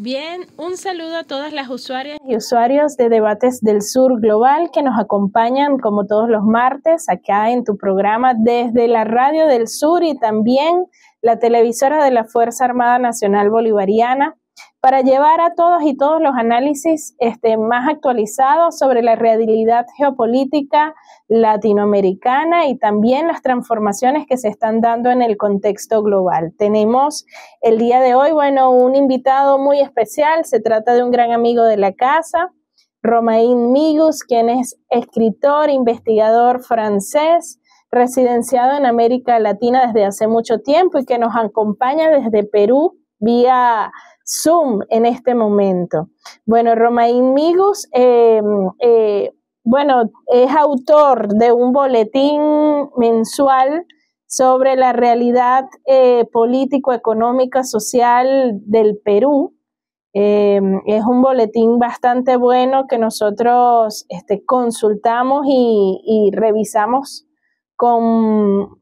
Bien, un saludo a todas las usuarias y usuarios de Debates del Sur Global que nos acompañan como todos los martes acá en tu programa desde la Radio del Sur y también la televisora de la Fuerza Armada Nacional Bolivariana para llevar a todos y todos los análisis más actualizados sobre la realidad geopolítica latinoamericana y también las transformaciones que se están dando en el contexto global. Tenemos el día de hoy, un invitado muy especial. Se trata de un gran amigo de la casa, Romain Migus, quien es escritor, investigador francés, residenciado en América Latina desde hace mucho tiempo y que nos acompaña desde Perú vía Zoom en este momento. Romain Migus, es autor de un boletín mensual sobre la realidad político-económica social del Perú. Es un boletín bastante bueno que nosotros consultamos y revisamos con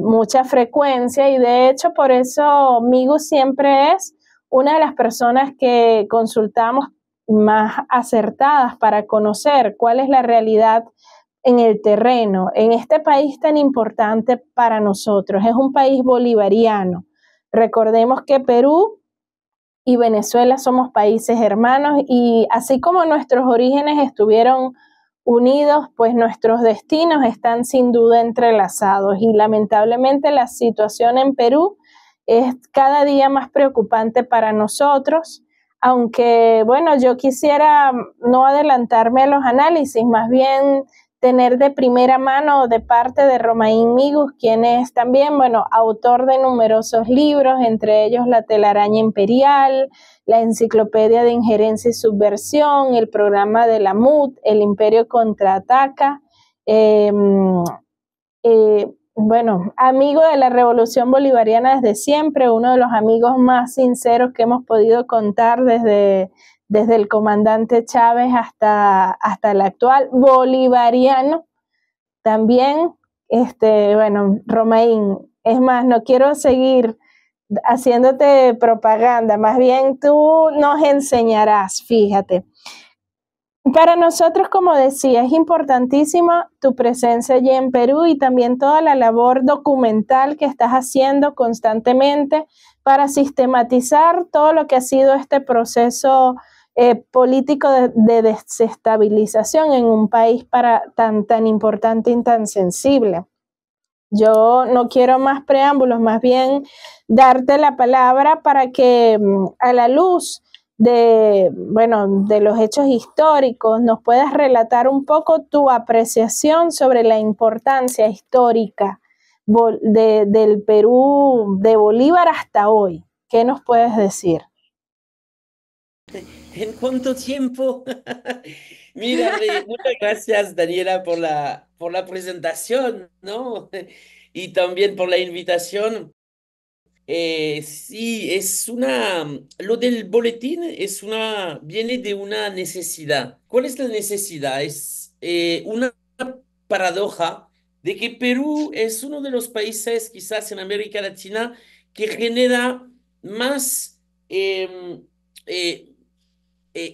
mucha frecuencia, y de hecho por eso Migus siempre es una de las personas que consultamos más acertadas para conocer cuál es la realidad en el terreno, en este país tan importante para nosotros. Es un país bolivariano. Recordemos que Perú y Venezuela somos países hermanos, y así como nuestros orígenes estuvieron unidos, pues nuestros destinos están sin duda entrelazados, y lamentablemente la situación en Perú es cada día más preocupante para nosotros, aunque yo quisiera no adelantarme a los análisis, más bien tener de primera mano de parte de Romain Migus, quien es también, autor de numerosos libros, entre ellos La telaraña imperial, la enciclopedia de injerencia y subversión, el programa de la MUD, El imperio contraataca, amigo de la Revolución Bolivariana desde siempre, uno de los amigos más sinceros que hemos podido contar desde el comandante Chávez hasta el actual, bolivariano también. Romain, es más, no quiero seguir haciéndote propaganda, más bien tú nos enseñarás, fíjate. Para nosotros, como decía, es importantísima tu presencia allí en Perú y también toda la labor documental que estás haciendo constantemente para sistematizar todo lo que ha sido este proceso político de desestabilización en un país tan importante y tan sensible. Yo no quiero más preámbulos, más bien darte la palabra para que a la luz de los hechos históricos nos puedas relatar un poco tu apreciación sobre la importancia histórica del Perú, de Bolívar hasta hoy. ¿Qué nos puedes decir? ¿En cuánto tiempo? Mira, muchas gracias, Daniela, por la presentación, ¿no? Y también por la invitación. Sí, lo del boletín viene de una necesidad. ¿Cuál es la necesidad? Es una paradoja de que Perú es uno de los países, quizás en América Latina, que genera más em, eh,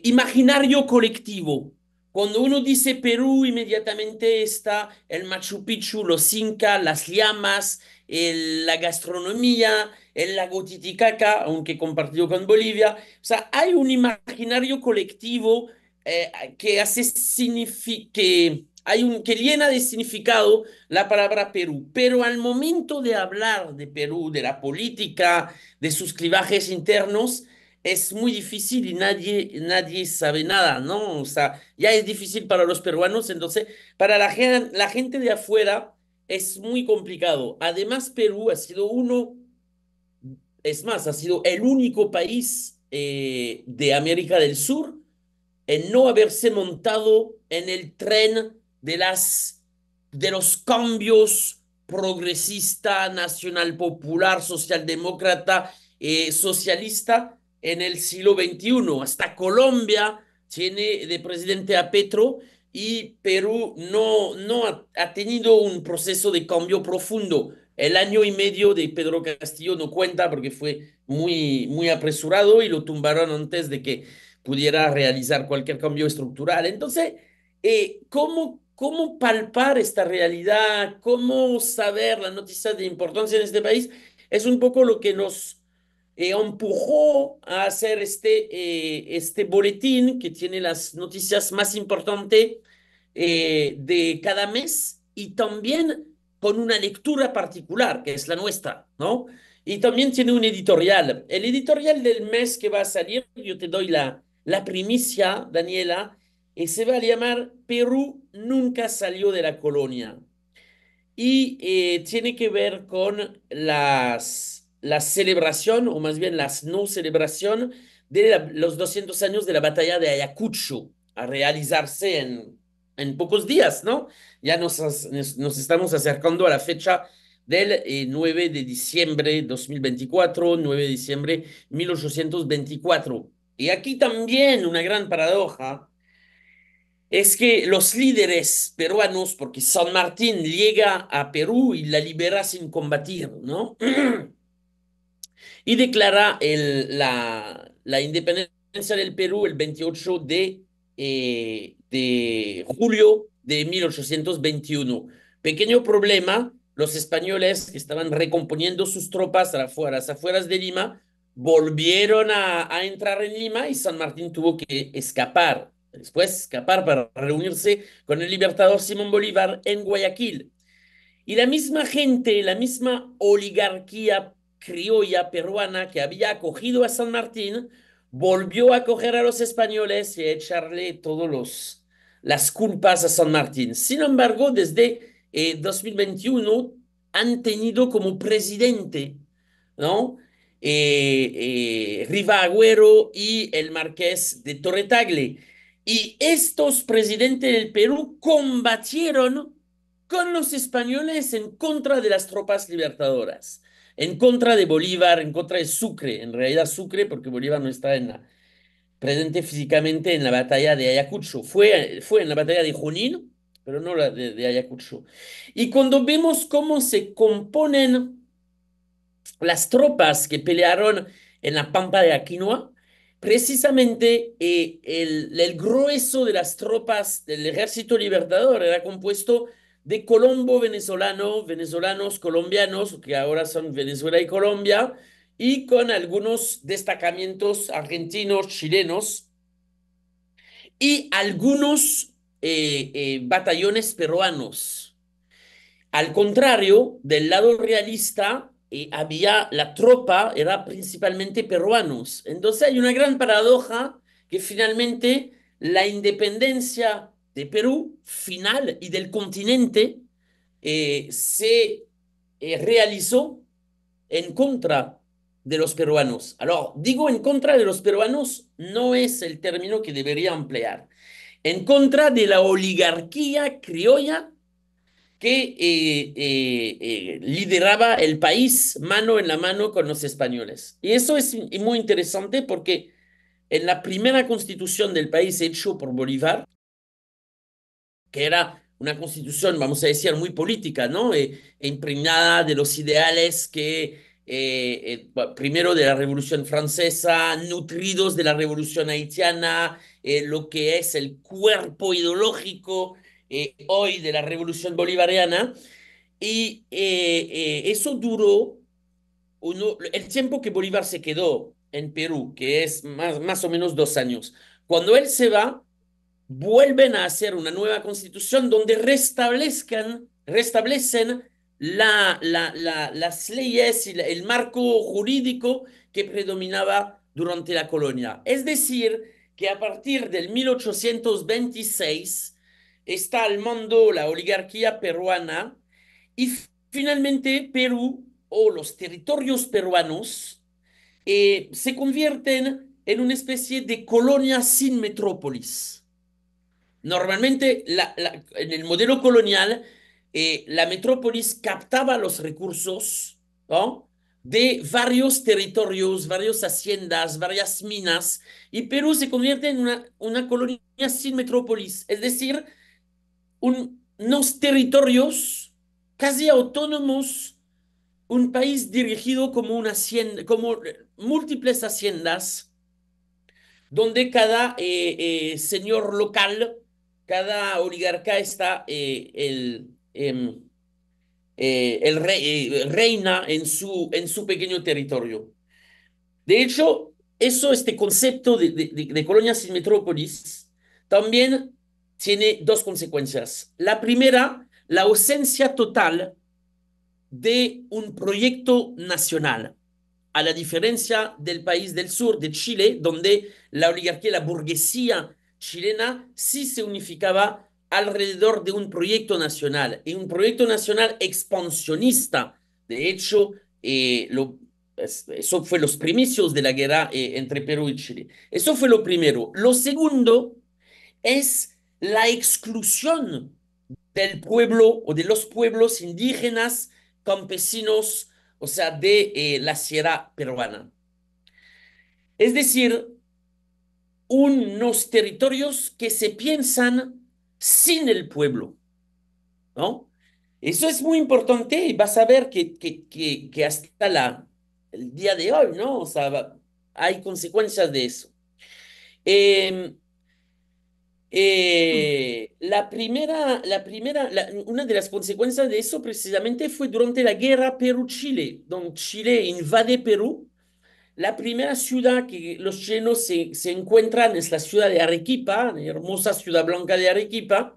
imaginario colectivo. Cuando uno dice Perú, inmediatamente está el Machu Picchu, los incas, las llamas, la gastronomía, el lago Titicaca, aunque compartido con Bolivia. O sea, hay un imaginario colectivo que que llena de significado la palabra Perú. Pero al momento de hablar de Perú, de la política, de sus clivajes internos, es muy difícil y nadie sabe nada, ¿no? O sea, ya es difícil para los peruanos, entonces para la gente de afuera es muy complicado. Además, Perú ha sido ha sido el único país de América del Sur en no haberse montado en el tren de los cambios progresista, nacional popular, socialdemócrata, socialista en el siglo XXI. Hasta Colombia tiene de presidente a Petro, y Perú no ha tenido un proceso de cambio profundo. el año y medio de Pedro Castillo no cuenta porque fue muy apresurado y lo tumbaron antes de que pudiera realizar cualquier cambio estructural. Entonces, ¿cómo palpar esta realidad? ¿Cómo saber las noticias de importancia en este país? Es un poco lo que nos empujó a hacer este boletín que tiene las noticias más importantes de cada mes y también con una lectura particular, que es la nuestra, ¿no? Y también tiene un editorial. El editorial del mes que va a salir, yo te doy la primicia, Daniela, se va a llamar Perú nunca salió de la colonia y tiene que ver con la celebración, o más bien las no celebración, de los 200 años de la batalla de Ayacucho, a realizarse en pocos días, ¿no? Ya nos estamos acercando a la fecha del 9 de diciembre 2024, 9 de diciembre 1824. Y aquí también una gran paradoja es que los líderes peruanos, porque San Martín llega a Perú y la libera sin combatir, ¿no? Y declara la independencia del Perú el 28 de julio de 1821. Pequeño problema, los españoles que estaban recomponiendo sus tropas a las afueras de Lima volvieron a entrar en Lima y San Martín tuvo que escapar. Después escapar para reunirse con el libertador Simón Bolívar en Guayaquil. Y la misma gente, la misma oligarquía criolla peruana que había acogido a San Martín, volvió a acoger a los españoles y a echarle todas las culpas a San Martín. Sin embargo, desde 2021 han tenido como presidente, ¿no? Riva Agüero y el marqués de Torretagle. Y estos presidentes del Perú combatieron con los españoles en contra de las tropas libertadoras, en contra de Bolívar, en contra de Sucre, en realidad Sucre, porque Bolívar no está presente físicamente en la batalla de Ayacucho. Fue en la batalla de Junín, pero no la de Ayacucho. Y cuando vemos cómo se componen las tropas que pelearon en la Pampa de Aquinoa, precisamente el grueso de las tropas del Ejército Libertador era compuesto de Colombo venezolano, venezolanos colombianos, que ahora son Venezuela y Colombia, y con algunos destacamientos argentinos, chilenos, y algunos batallones peruanos. Al contrario, del lado realista, había la tropa, era principalmente peruanos. Entonces hay una gran paradoja que finalmente la independencia de Perú final y del continente se realizó en contra de los peruanos. Ahora, digo en contra de los peruanos, no es el término que debería emplear. En contra de la oligarquía criolla que lideraba el país mano en la mano con los españoles. Y eso es muy interesante porque en la primera constitución del país hecho por Bolívar, que era una constitución, vamos a decir, muy política, ¿no? Impregnada de los ideales primero de la Revolución Francesa, nutridos de la Revolución Haitiana, lo que es el cuerpo ideológico hoy de la Revolución Bolivariana. Y eso duró el tiempo que Bolívar se quedó en Perú, que es más o menos 2 años. Cuando él se va, vuelven a hacer una nueva constitución donde restablecen las leyes y el marco jurídico que predominaba durante la colonia. Es decir, que a partir del 1826 está al mando la oligarquía peruana y finalmente Perú o los territorios peruanos se convierten en una especie de colonia sin metrópolis. Normalmente, en el modelo colonial, la metrópolis captaba los recursos, ¿no? De varios territorios, varias haciendas, varias minas, y Perú se convierte en una colonia sin metrópolis, es decir, unos territorios casi autónomos un país dirigido como una hacienda, como múltiples haciendas, donde cada señor local, cada oligarca está reina en su pequeño territorio. De hecho, este concepto de colonias sin metrópolis también tiene dos consecuencias. La primera, la ausencia total de un proyecto nacional, a la diferencia del país del sur, de Chile, donde la oligarquía, la burguesía chilena sí se unificaba alrededor de un proyecto nacional, y un proyecto nacional expansionista. De hecho, eso fue los primicios de la guerra entre Perú y Chile. Eso fue lo primero. Lo segundo es la exclusión del pueblo o de los pueblos indígenas, campesinos, o sea, de la sierra peruana. Es decir, unos territorios que se piensan sin el pueblo, ¿no? Eso es muy importante y vas a ver que hasta el día de hoy, ¿no? O sea, hay consecuencias de eso. Eh, una de las consecuencias de eso precisamente fue durante la guerra Perú-Chile, donde Chile invade Perú. La primera ciudad que los chilenos se encuentran es la ciudad de Arequipa, la hermosa ciudad blanca de Arequipa,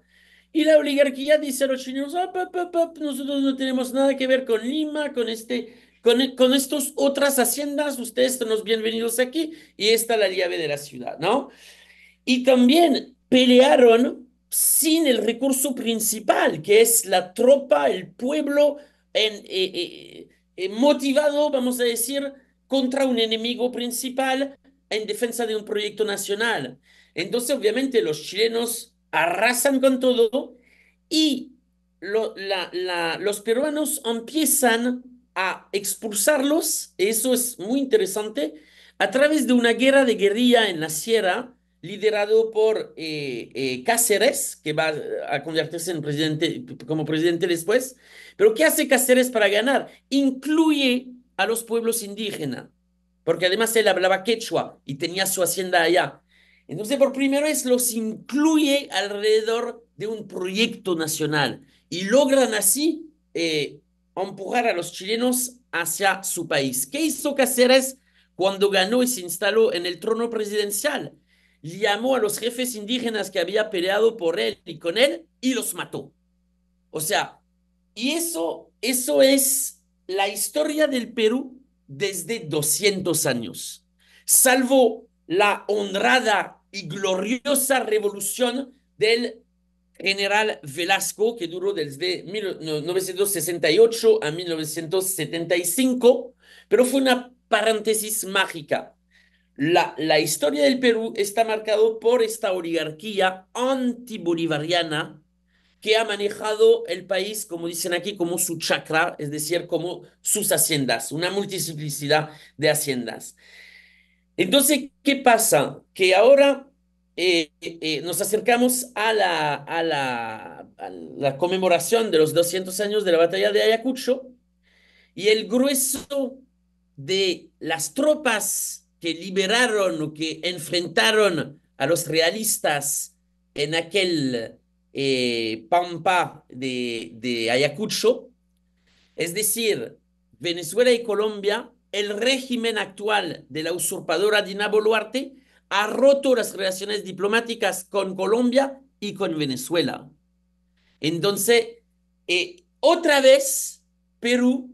y la oligarquía dice a los chilenos, nosotros no tenemos nada que ver con Lima, con estos otras haciendas, ustedes son los bienvenidos aquí, y esta es la llave de la ciudad, ¿no? Y también pelearon sin el recurso principal, que es la tropa, el pueblo, motivado, vamos a decir, contra un enemigo principal en defensa de un proyecto nacional. Entonces, obviamente, los chilenos arrasan con todo y los peruanos empiezan a expulsarlos, eso es muy interesante, a través de una guerra de guerrilla en la sierra liderado por Cáceres, que va a convertirse en presidente, como presidente después. Pero ¿qué hace Cáceres para ganar? Incluye a los pueblos indígenas, porque además él hablaba quechua y tenía su hacienda allá. Entonces, por primera vez los incluye alrededor de un proyecto nacional y logran así empujar a los chilenos hacia su país. ¿Qué hizo Cáceres cuando ganó y se instaló en el trono presidencial? Llamó a los jefes indígenas que había peleado por él y con él y los mató. O sea, y eso es la historia del Perú desde 200 años. Salvo la honrada y gloriosa revolución del general Velasco, que duró desde 1968 a 1975, pero fue una paréntesis mágica. La historia del Perú está marcado por esta oligarquía antibolivariana que ha manejado el país, como dicen aquí, como su chacra, es decir, como sus haciendas, una multiplicidad de haciendas. Entonces, ¿qué pasa? Que ahora nos acercamos a la conmemoración de los 200 años de la batalla de Ayacucho y el grueso de las tropas que liberaron o que enfrentaron a los realistas en aquel pampa de Ayacucho, es decir, Venezuela y Colombia, el régimen actual de la usurpadora Dina Boluarte ha roto las relaciones diplomáticas con Colombia y con Venezuela. Entonces, otra vez, Perú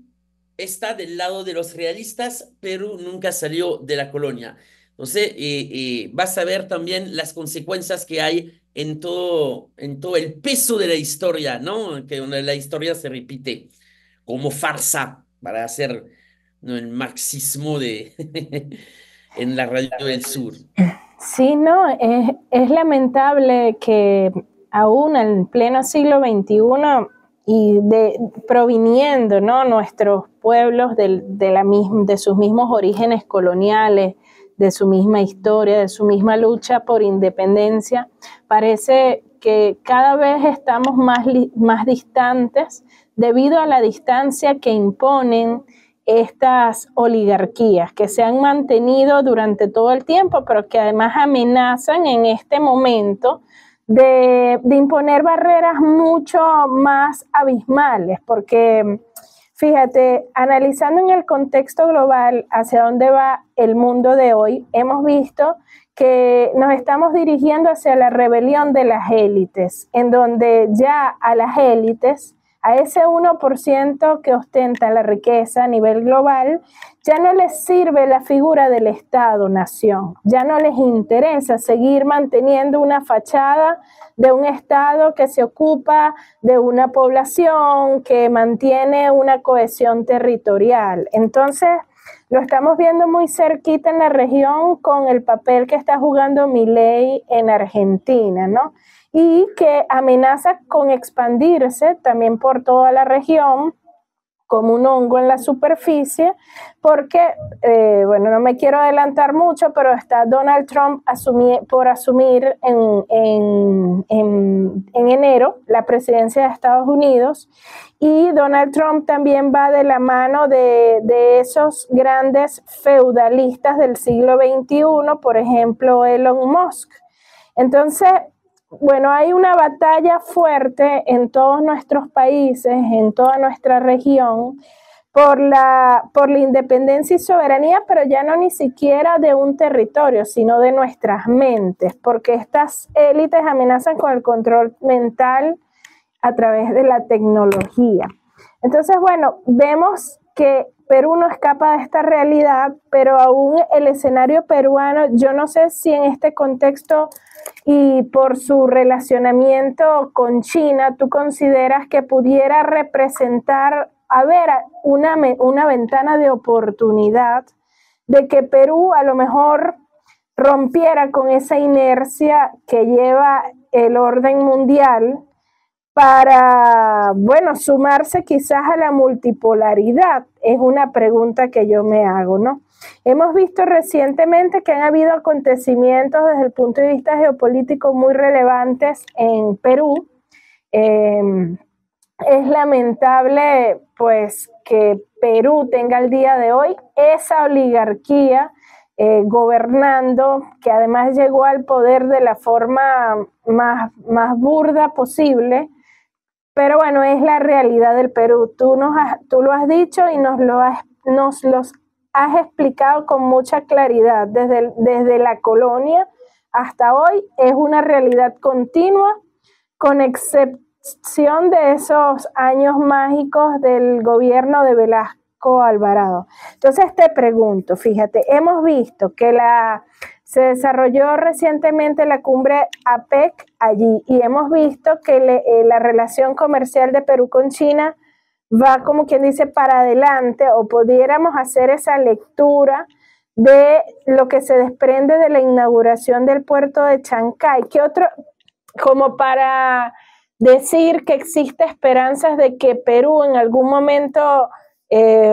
está del lado de los realistas, Perú nunca salió de la colonia. Entonces, vas a ver también las consecuencias que hay en todo el peso de la historia, ¿no? Que la historia se repite como farsa para hacer, ¿no?, el marxismo en la radio del sur. Sí, no, es lamentable que aún en pleno siglo XXI y proviniendo, ¿no?, nuestros pueblos de sus mismos orígenes coloniales, de su misma historia, de su misma lucha por independencia, parece que cada vez estamos más distantes debido a la distancia que imponen estas oligarquías que se han mantenido durante todo el tiempo, pero que además amenazan en este momento de imponer barreras mucho más abismales, porque fíjate, analizando en el contexto global hacia dónde va el mundo de hoy, hemos visto que nos estamos dirigiendo hacia la rebelión de las élites, en donde ya a las élites, a ese 1% que ostenta la riqueza a nivel global, ya no les sirve la figura del Estado-nación, ya no les interesa seguir manteniendo una fachada de un Estado que se ocupa de una población, que mantiene una cohesión territorial. Entonces, lo estamos viendo muy cerquita en la región con el papel que está jugando Milei en Argentina, ¿no? Y que amenaza con expandirse también por toda la región como un hongo en la superficie, porque, bueno, no me quiero adelantar mucho, pero está Donald Trump por asumir en enero la presidencia de Estados Unidos, y Donald Trump también va de la mano de esos grandes feudalistas del siglo XXI, por ejemplo, Elon Musk. Entonces, bueno, hay una batalla fuerte en todos nuestros países, en toda nuestra región, por la independencia y soberanía, pero ya no ni siquiera de un territorio, sino de nuestras mentes, porque estas élites amenazan con el control mental a través de la tecnología. Entonces, bueno, vemos que Perú no escapa de esta realidad, pero aún el escenario peruano, yo no sé si en este contexto y por su relacionamiento con China, tú consideras que pudiera representar, a ver, una ventana de oportunidad de que Perú a lo mejor rompiera con esa inercia que lleva el orden mundial para, bueno, sumarse quizás a la multipolaridad. Es una pregunta que yo me hago, ¿no? Hemos visto recientemente que han habido acontecimientos desde el punto de vista geopolítico muy relevantes en Perú. Es lamentable, pues, que Perú tenga el día de hoy esa oligarquía gobernando, que además llegó al poder de la forma más burda posible. Pero bueno, es la realidad del Perú. Tú lo has dicho y nos los has explicado con mucha claridad. Desde la colonia hasta hoy es una realidad continua, con excepción de esos años mágicos del gobierno de Velasco Alvarado. Entonces te pregunto, fíjate, hemos visto que se desarrolló recientemente la cumbre APEC allí y hemos visto que la relación comercial de Perú con China va, como quien dice, para adelante, o pudiéramos hacer esa lectura de lo que se desprende de la inauguración del puerto de Chancay. ¿Qué otro, como para decir que existe esperanzas de que Perú en algún momento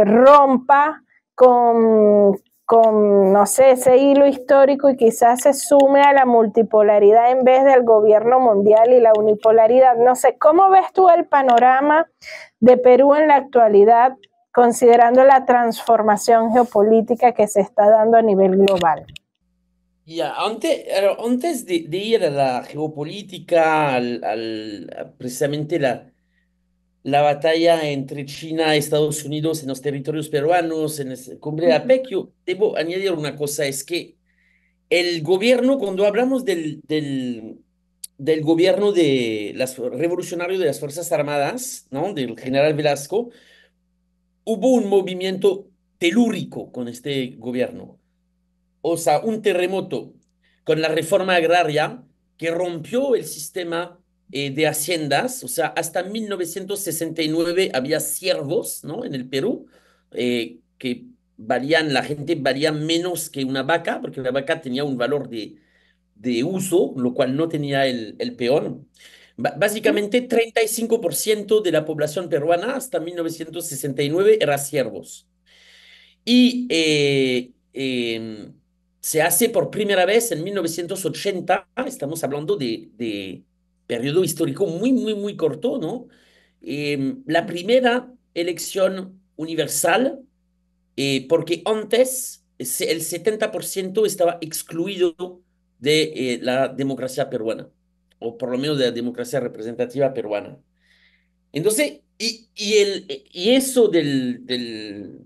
rompa con, no sé, ese hilo histórico y quizás se sume a la multipolaridad en vez del gobierno mundial y la unipolaridad? No sé, ¿cómo ves tú el panorama de Perú en la actualidad, considerando la transformación geopolítica que se está dando a nivel global? Ya, antes de ir a la geopolítica, precisamente la batalla entre China y Estados Unidos en los territorios peruanos, en la cumbre de APEC, yo debo añadir una cosa, es que el gobierno, cuando hablamos del gobierno de las revolucionario de las Fuerzas Armadas, ¿no? Del general Velasco, hubo un movimiento telúrico con este gobierno, o sea, un terremoto con la reforma agraria que rompió el sistema de haciendas, o sea, hasta 1969 había siervos, ¿no? En el Perú, que valían, la gente valía menos que una vaca, porque la vaca tenía un valor de uso, lo cual no tenía el peón. Básicamente, 35% de la población peruana hasta 1969 era siervos. Y se hace por primera vez en 1980, estamos hablando de periodo histórico muy, muy, muy corto, ¿no? la primera elección universal, porque antes el 70% estaba excluido de la democracia peruana, o por lo menos de la democracia representativa peruana. Entonces, y eso del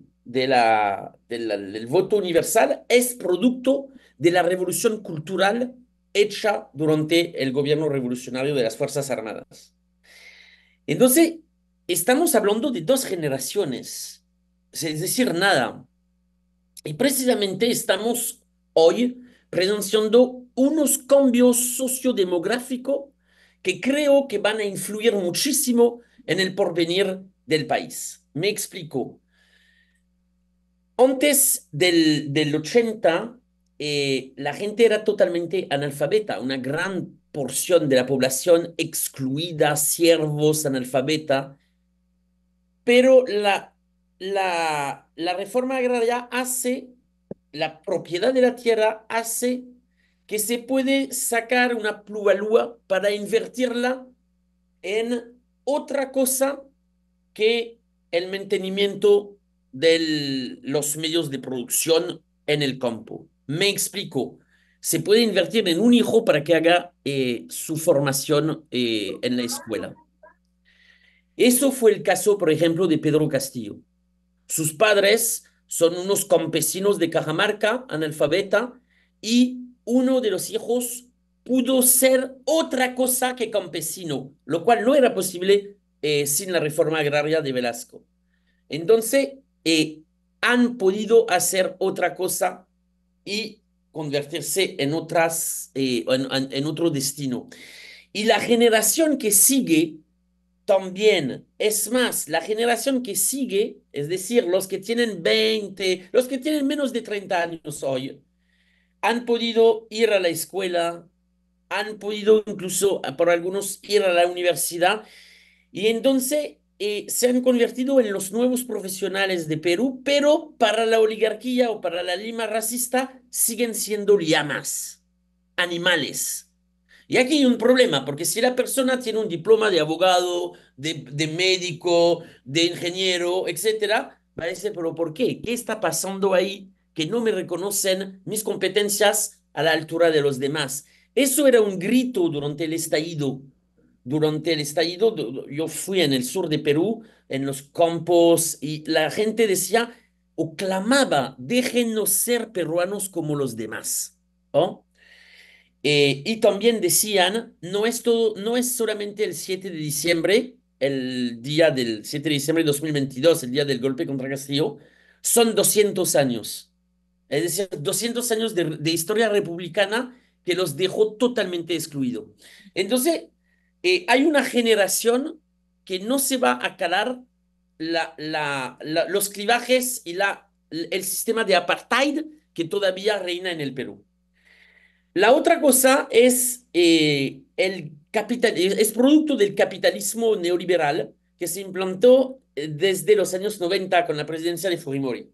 voto universal es producto de la revolución cultural hecha durante el gobierno revolucionario de las Fuerzas Armadas. Entonces, estamos hablando de dos generaciones, es decir, nada. Y precisamente estamos hoy presenciando unos cambios sociodemográficos que creo que van a influir muchísimo en el porvenir del país. Me explico. Antes del 80, la gente era totalmente analfabeta, una gran porción de la población excluida, siervos, analfabeta, pero la reforma agraria hace, la propiedad de la tierra hace que se puede sacar una plusvalía para invertirla en otra cosa que el mantenimiento de los medios de producción en el campo. Me explico. Se puede invertir en un hijo para que haga su formación en la escuela. Eso fue el caso, por ejemplo, de Pedro Castillo. Sus padres son unos campesinos de Cajamarca, analfabeta, y uno de los hijos pudo ser otra cosa que campesino, lo cual no era posible sin la reforma agraria de Velasco. Entonces, han podido hacer otra cosa y convertirse en en otro destino. Y la generación que sigue también, es más, la generación que sigue, es decir, los que tienen 20, los que tienen menos de 30 años hoy, han podido ir a la escuela, han podido incluso, por algunos, ir a la universidad, y entonces se han convertido en los nuevos profesionales de Perú, pero para la oligarquía o para la lima racista siguen siendo llamas, animales. Y aquí hay un problema, porque si la persona tiene un diploma de abogado, de médico, de ingeniero, etcétera, va a decir, pero ¿por qué? ¿Qué está pasando ahí que no me reconocen mis competencias a la altura de los demás? Eso era un grito durante el estallido. Durante el estallido, yo fui en el sur de Perú, en los campos, y la gente decía o clamaba, déjenos ser peruanos como los demás. ¿Oh? Y también decían, no es todo, no es solamente el 7 de diciembre, el día del 7 de diciembre de 2022, el día del golpe contra Castillo, son 200 años. Es decir, 200 años de historia republicana que los dejó totalmente excluidos. Entonces, hay una generación que no se va a calar los clivajes y el sistema de apartheid que todavía reina en el Perú. La otra cosa es el capital, es producto del capitalismo neoliberal que se implantó desde los años 90 con la presidencia de Fujimori.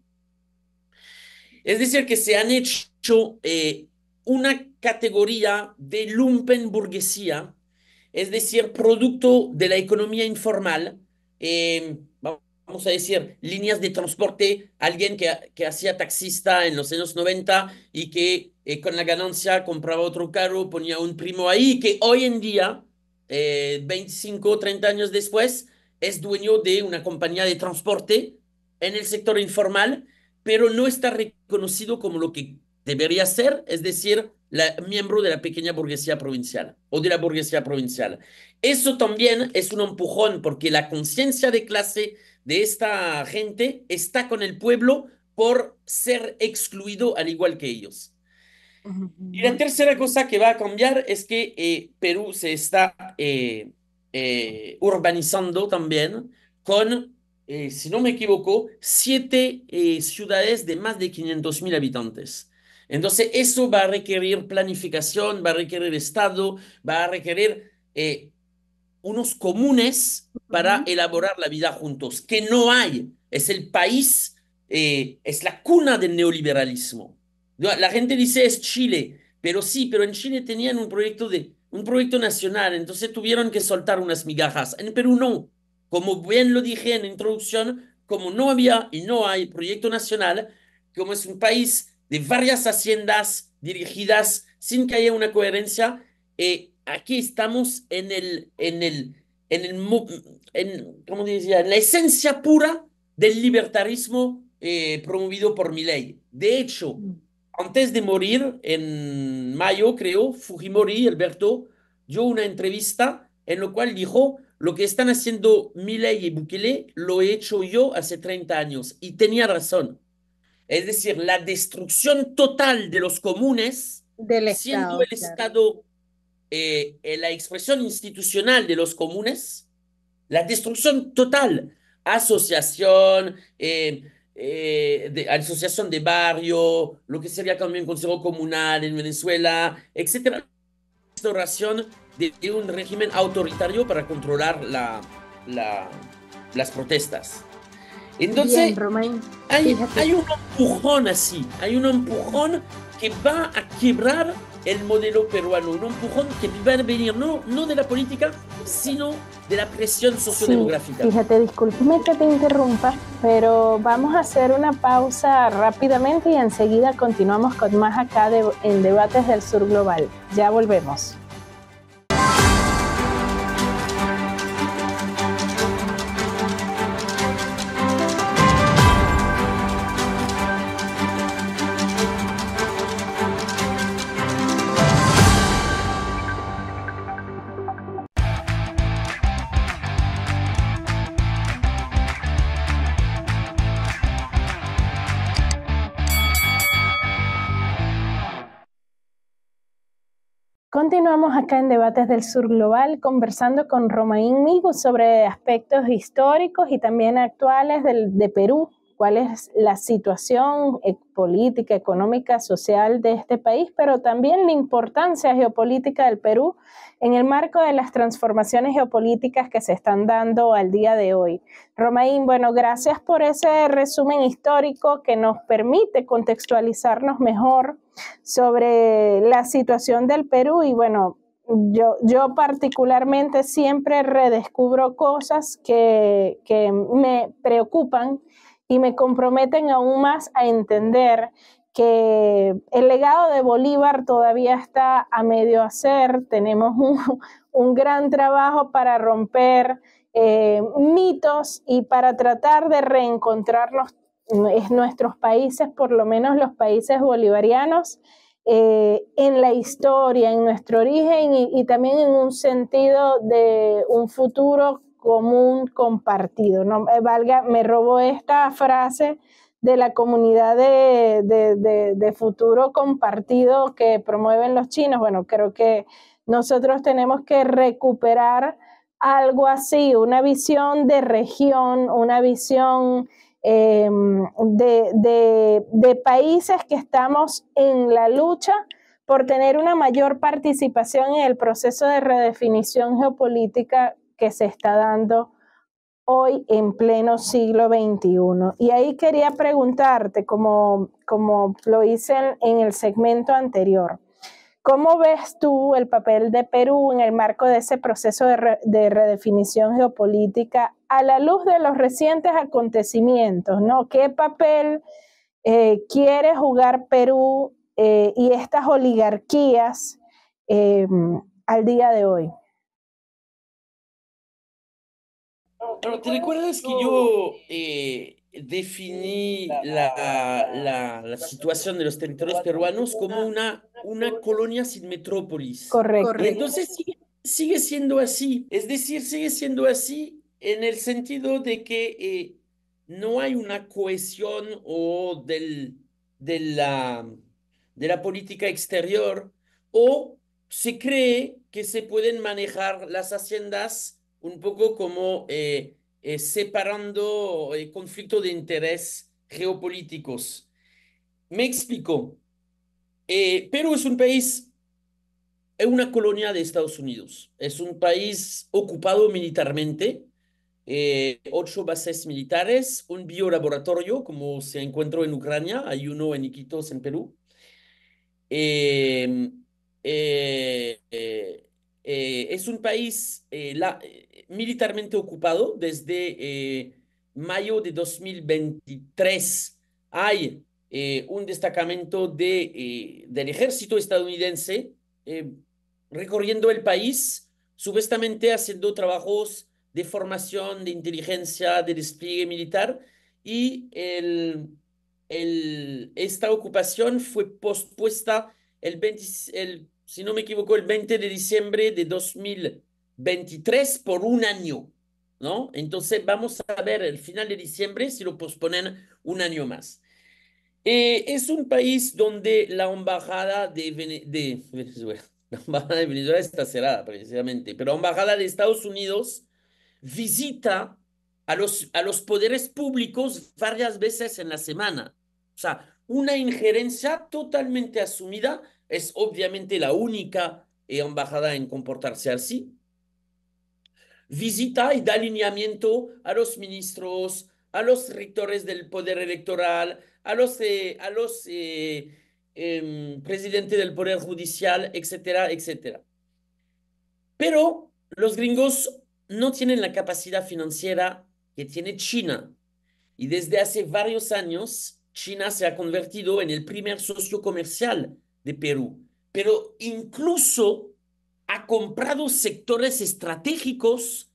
Es decir, que se han hecho una categoría de lumpenburguesía, es decir, producto de la economía informal, vamos a decir, líneas de transporte, alguien que hacía taxista en los años 90 y que con la ganancia compraba otro carro, ponía un primo ahí, que hoy en día, 25 30 años después, es dueño de una compañía de transporte en el sector informal, pero no está reconocido como lo que debería ser, es decir, miembro de la pequeña burguesía provincial o de la burguesía provincial. Eso también es un empujón porque la conciencia de clase de esta gente está con el pueblo por ser excluido al igual que ellos. Y la Ujú. tercera cosa que va a cambiar es que Perú se está urbanizando también con, si no me equivoco, 7 ciudades de más de 500.000 habitantes. Entonces, eso va a requerir planificación, va a requerir Estado, va a requerir unos comunes para Ujú. elaborar la vida juntos, que no hay. Es el país, es la cuna del neoliberalismo. La gente dice es Chile, pero sí, pero en Chile tenían un proyecto nacional, entonces tuvieron que soltar unas migajas. En Perú no. como bien lo dije en la introducción, como no había y no hay proyecto nacional, como es un país de varias haciendas dirigidas sin que haya una coherencia, aquí estamos ¿cómo decía? En la esencia pura del libertarismo promovido por Milei. De hecho, antes de morir, en mayo, creo, Fujimori, Alberto, dio una entrevista en la cual dijo, lo que están haciendo Milei y Bukele lo he hecho yo hace 30 años. Y tenía razón. Es decir, la destrucción total de los comunes, Del siendo Estado, el claro. Estado la expresión institucional de los comunes, la destrucción total, asociación, asociación de barrio, lo que sería también consejo comunal en Venezuela, etcétera. Restauración de un régimen autoritario para controlar la, las protestas. Bien, Entonces, Romain, hay fíjate. un empujón así, hay un empujón que va a quebrar el modelo peruano, un empujón que va a venir no de la política, sino de la presión Sí, sociodemográfica. fíjate, discúlpeme que te interrumpa, pero vamos a hacer una pausa rápidamente y enseguida continuamos con más acá en Debates del Sur Global. Ya volvemos. Continuamos acá en Debates del Sur Global conversando con Romain Migu sobre aspectos históricos y también actuales de Perú, cuál es la situación política, económica, social de este país, pero también la importancia geopolítica del Perú en el marco de las transformaciones geopolíticas que se están dando al día de hoy. Romain, bueno, gracias por ese resumen histórico que nos permite contextualizarnos mejor sobre la situación del Perú y bueno, yo particularmente siempre redescubro cosas que me preocupan y me comprometen aún más a entender que el legado de Bolívar todavía está a medio hacer, tenemos un gran trabajo para romper mitos y para tratar de reencontrarnos nuestros países, por lo menos los países bolivarianos, en la historia, en nuestro origen y también en un sentido de un futuro común compartido. ¿No? Valga, me robó esta frase de la comunidad de futuro compartido que promueven los chinos. Bueno, creo que nosotros tenemos que recuperar algo así, una visión de región, una visión de países que estamos en la lucha por tener una mayor participación en el proceso de redefinición geopolítica que se está dando hoy en pleno siglo XXI. Y ahí quería preguntarte, como lo hice en el segmento anterior, ¿cómo ves tú el papel de Perú en el marco de ese proceso de redefinición geopolítica a la luz de los recientes acontecimientos, ¿no? ¿Qué papel quiere jugar Perú y estas oligarquías al día de hoy? Bueno, ¿te recuerdas que yo definí la situación de los territorios peruanos como una colonia sin metrópolis? Correcto. Y entonces sigue siendo así. Es decir, sigue siendo así en el sentido de que no hay una cohesión o de la, de la política exterior o se cree que se pueden manejar las haciendas un poco como separando conflictos de interés geopolíticos. Me explico. Perú es un país, es una colonia de Estados Unidos. Es un país ocupado militarmente, 8 bases militares, un biolaboratorio, como se encuentra en Ucrania, hay uno en Iquitos, en Perú. Eh, es un país militarmente ocupado desde mayo de 2023. Hay un destacamento del ejército estadounidense eh, recorriendo el país, supuestamente haciendo trabajos de formación, de inteligencia, de despliegue militar, y esta ocupación fue pospuesta si no me equivoco, el 20 de diciembre de 2023 por un año, ¿no? Entonces vamos a ver el final de diciembre si lo posponen un año más. Es un país donde la embajada de Venezuela, la embajada de Venezuela está cerrada precisamente, pero la embajada de Estados Unidos visita a los poderes públicos varias veces en la semana. O sea, una injerencia totalmente asumida, es obviamente la única embajada en comportarse así. Visita y da alineamiento a los ministros, a los rectores del poder electoral, a los presidentes del poder judicial, etcétera, etcétera. Pero los gringos no tienen la capacidad financiera que tiene China. Y desde hace varios años, China se ha convertido en el primer socio comercial de Perú. Pero incluso ha comprado sectores estratégicos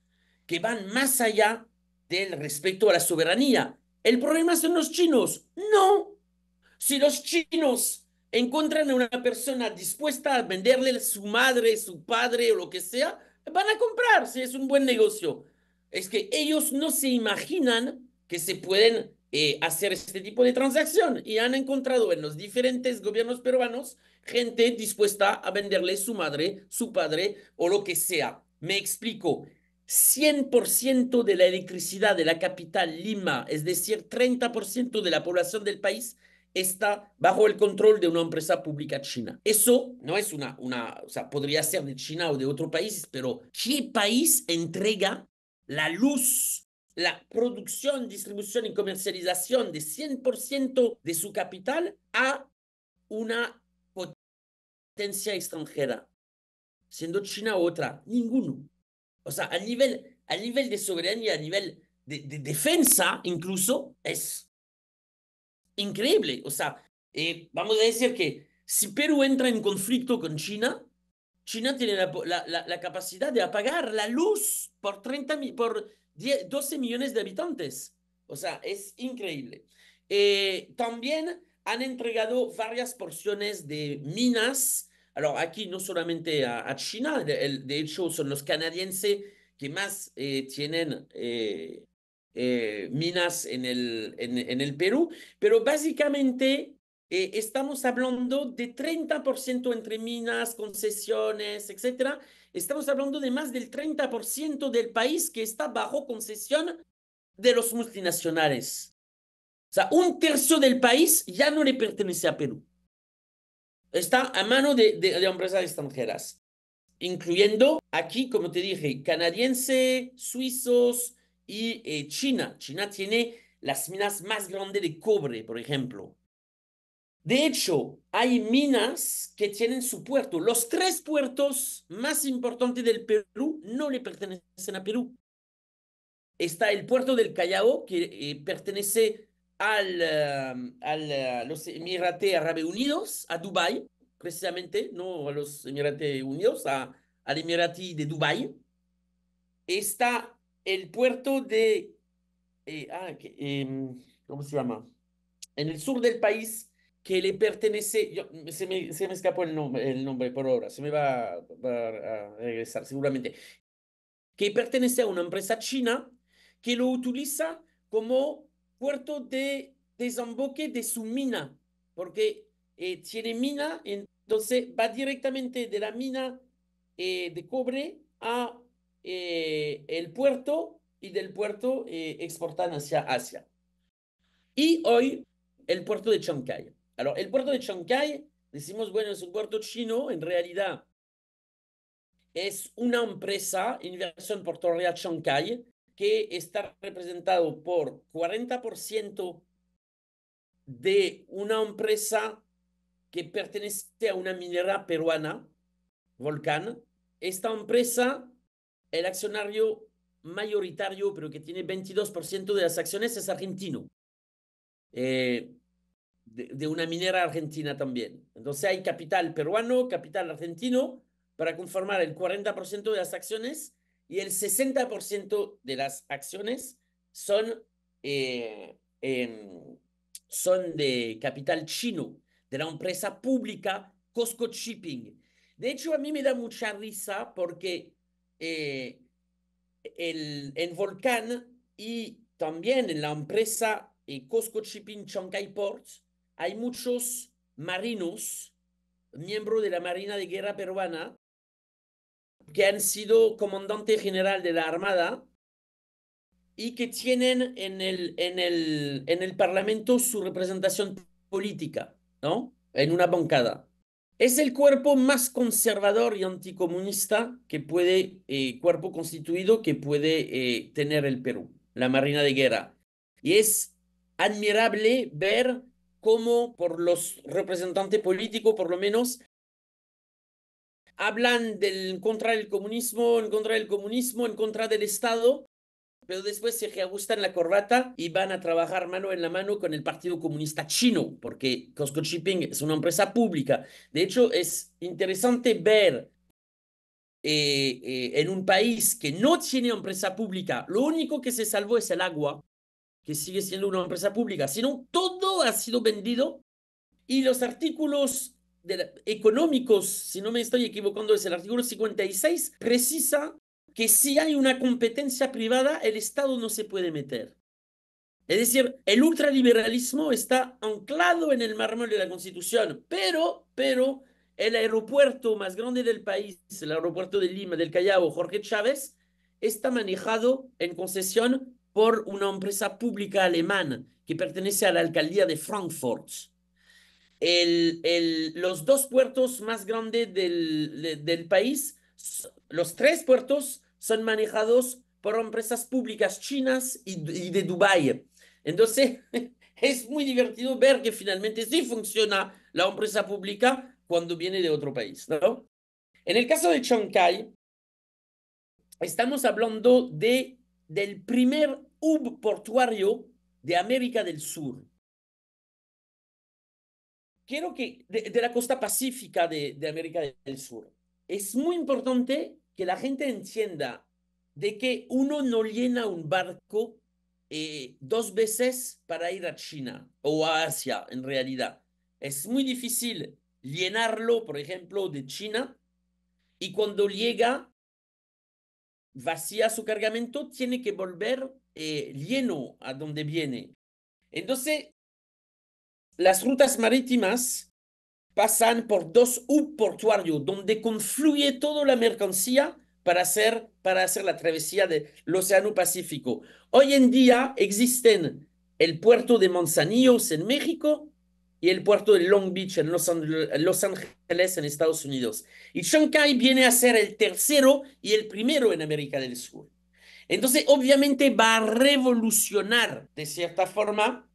que van más allá del respeto a la soberanía. ¿El problema son los chinos? No. Si los chinos encuentran a una persona dispuesta a venderle su madre, su padre o lo que sea, van a comprar si es un buen negocio. Es que ellos no se imaginan que se pueden hacer este tipo de transacción y han encontrado en los diferentes gobiernos peruanos gente dispuesta a venderle su madre, su padre o lo que sea. Me explico. 100% de la electricidad de la capital Lima, es decir, 30% de la población del país, está bajo el control de una empresa pública china. Eso no es o sea, podría ser de China o de otro país, pero ¿qué país entrega la luz, la producción, distribución y comercialización de 100% de su capital a una potencia extranjera, siendo China otra? Ninguno. O sea, a nivel de soberanía, a nivel de defensa, incluso, es increíble. O sea, vamos a decir que si Perú entra en conflicto con China, China tiene la capacidad de apagar la luz por 12 millones de habitantes. O sea, es increíble. También han entregado varias porciones de minas. Alors, aquí no solamente a China, de hecho son los canadienses que más tienen minas en el Perú, pero básicamente estamos hablando de 30% entre minas, concesiones, etcétera. Estamos hablando de más del 30% del país que está bajo concesión de los multinacionales. O sea, un tercio del país ya no le pertenece a Perú. Está a mano de empresas extranjeras, incluyendo aquí, como te dije, canadiense, suizos y China. China tiene las minas más grandes de cobre, por ejemplo. De hecho, hay minas que tienen su puerto. Los tres puertos más importantes del Perú no le pertenecen a Perú. Está el puerto del Callao, que pertenece a los Emiratos Árabes Unidos, a Dubái, precisamente, no a los Emiratos Unidos, al Emirati de Dubái. Está el puerto ¿cómo se llama? En el sur del país, que le pertenece, se me escapó el nombre por ahora, se me va a regresar seguramente, que pertenece a una empresa china que lo utiliza como puerto de desemboque de su mina, porque tiene mina, entonces va directamente de la mina de cobre a el puerto y del puerto exportan hacia Asia. Y hoy el puerto de Chancay. Alors, el puerto de Chancay, decimos, bueno, es un puerto chino, en realidad es una empresa, Inversión Portuaria Chancay, que está representado por 40% de una empresa que pertenece a una minera peruana, Volcán. Esta empresa, el accionario mayoritario, pero que tiene 22% de las acciones, es argentino. De una minera argentina también. Entonces hay capital peruano, capital argentino, para conformar el 40% de las acciones y el 60% de las acciones son, son de capital chino, de la empresa pública Cosco Shipping. De hecho, a mí me da mucha risa porque en Volcán y también en la empresa Cosco Shipping Chancay Ports hay muchos marinos, miembros de la Marina de Guerra peruana, que han sido comandante general de la Armada y que tienen en el Parlamento su representación política, ¿no? En una bancada. Es el cuerpo más conservador y anticomunista que puede, cuerpo constituido que puede tener el Perú, la Marina de Guerra. Y es admirable ver cómo por los representantes políticos, por lo menos, hablan en contra del comunismo, en contra del comunismo, en contra del Estado, pero después se reajustan la corbata y van a trabajar mano en la mano con el Partido Comunista Chino, porque Costco Shipping es una empresa pública. De hecho, es interesante ver en un país que no tiene empresa pública, lo único que se salvó es el agua, que sigue siendo una empresa pública, sino todo ha sido vendido y los artículos económicos, si no me estoy equivocando, es el artículo 56, precisa que si hay una competencia privada, el Estado no se puede meter. Es decir, el ultraliberalismo está anclado en el mármol de la Constitución, pero el aeropuerto más grande del país, el aeropuerto de Lima, del Callao, Jorge Chávez, está manejado en concesión por una empresa pública alemana que pertenece a la alcaldía de Frankfurt. Los dos puertos más grandes del país, los tres puertos son manejados por empresas públicas chinas y de Dubái. Entonces, es muy divertido ver que finalmente sí funciona la empresa pública cuando viene de otro país, ¿no? En el caso de Chancay, estamos hablando del primer hub portuario de América del Sur. Quiero que, de la costa pacífica de América del Sur, es muy importante que la gente entienda de que uno no llena un barco dos veces para ir a China o a Asia, en realidad. Es muy difícil llenarlo, por ejemplo, de China, y cuando llega, vacía su cargamento, tiene que volver lleno a donde viene. Entonces, las rutas marítimas pasan por dos hubs portuarios donde confluye toda la mercancía para hacer la travesía del Océano Pacífico. Hoy en día existen el puerto de Manzanillo en México y el puerto de Long Beach en Los Ángeles en Estados Unidos. Y Shanghái viene a ser el tercero y el primero en América del Sur. Entonces, obviamente va a revolucionar, de cierta forma,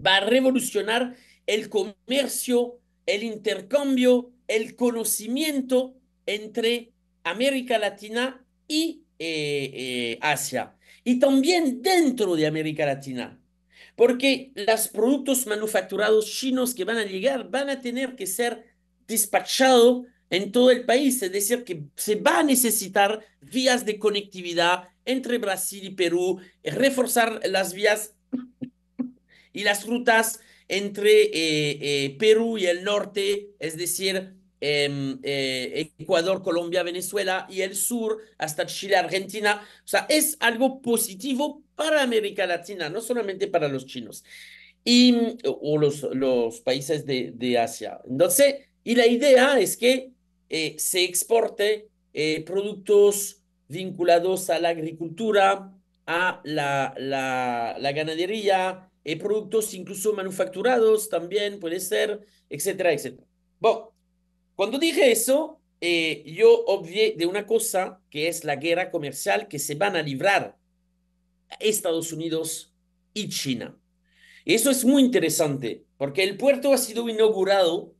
va a revolucionar el comercio, el intercambio, el conocimiento entre América Latina y Asia. Y también dentro de América Latina. Porque los productos manufacturados chinos que van a llegar van a tener que ser despachados en todo el país. Es decir, que se va a necesitar vías de conectividad entre Brasil y Perú, reforzar las vías y las rutas entre Perú y el norte, es decir, Ecuador, Colombia, Venezuela, y el sur hasta Chile, Argentina. O sea, es algo positivo para América Latina, no solamente para los chinos o los países de Asia. Entonces, y la idea es que se exporte productos vinculados a la agricultura, a la ganadería, productos incluso manufacturados también puede ser, etcétera, etcétera. Bueno, cuando dije eso, yo obvié de una cosa que es la guerra comercial que se van a librar Estados Unidos y China. Eso es muy interesante, porque el puerto ha sido inaugurado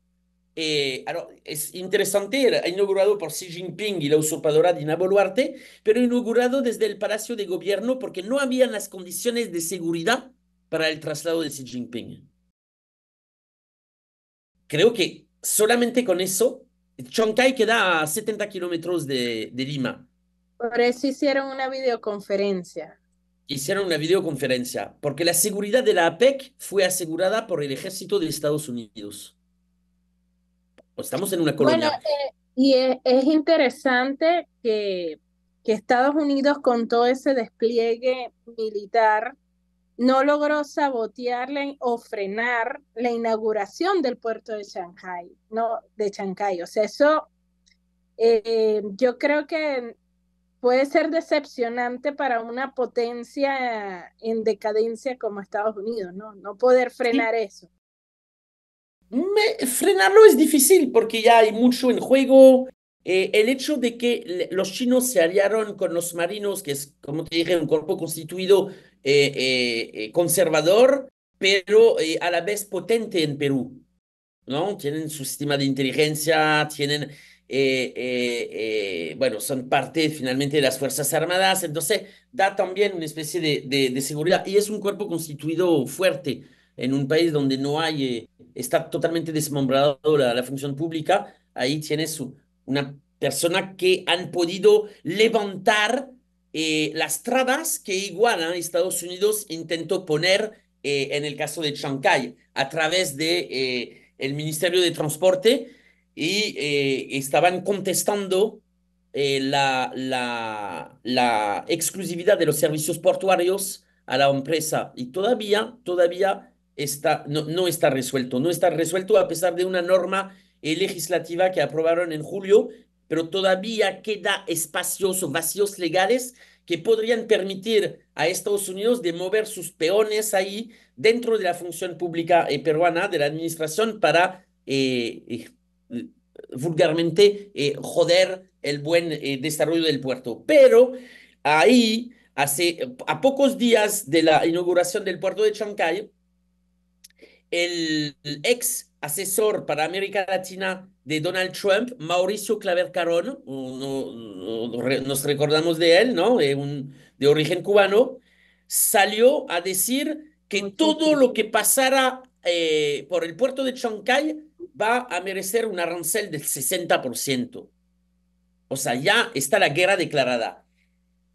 es interesante, era inaugurado por Xi Jinping y la usurpadora Dina Boluarte, pero inaugurado desde el Palacio de Gobierno porque no habían las condiciones de seguridad para el traslado de Xi Jinping. Creo que solamente con eso, Chancay queda a 70 kilómetros de Lima. Por eso hicieron una videoconferencia. Hicieron una videoconferencia porque la seguridad de la APEC fue asegurada por el ejército de Estados Unidos. Estamos en una Bueno, colonia. y es interesante que Estados Unidos con todo ese despliegue militar no logró o frenar la inauguración del puerto de Shanghái, no, de Chancay. O sea, eso yo creo que puede ser decepcionante para una potencia en decadencia como Estados Unidos, ¿no? No poder Sí, frenar eso. frenarlo es difícil porque ya hay mucho en juego. El hecho de que los chinos se aliaron con los marinos, que es, como te dije, un cuerpo constituido conservador, pero a la vez potente en Perú. ¿No? Tienen su sistema de inteligencia, tienen, bueno, son parte finalmente de las Fuerzas Armadas, entonces da también una especie de seguridad y es un cuerpo constituido fuerte en un país donde no hay, está totalmente desmembrado la función pública, ahí tienes una persona que han podido levantar las trabas que igual Estados Unidos intentó poner en el caso de Chancay a través de el Ministerio de Transporte y estaban contestando la exclusividad de los servicios portuarios a la empresa y todavía no está resuelto. No está resuelto a pesar de una norma legislativa que aprobaron en julio, pero todavía queda espacios o vacíos legales que podrían permitir a Estados Unidos de mover sus peones ahí dentro de la función pública peruana, de la administración, para vulgarmente joder el buen desarrollo del puerto. Pero ahí, a pocos días de la inauguración del puerto de Chancay, el ex asesor para América Latina de Donald Trump, Mauricio Claver Carón, nos recordamos de él, ¿no? De origen cubano, salió a decir que todo Muchísimo. lo que pasara por el puerto de Chancay va a merecer un arancel del 60%. O sea, ya está la guerra declarada.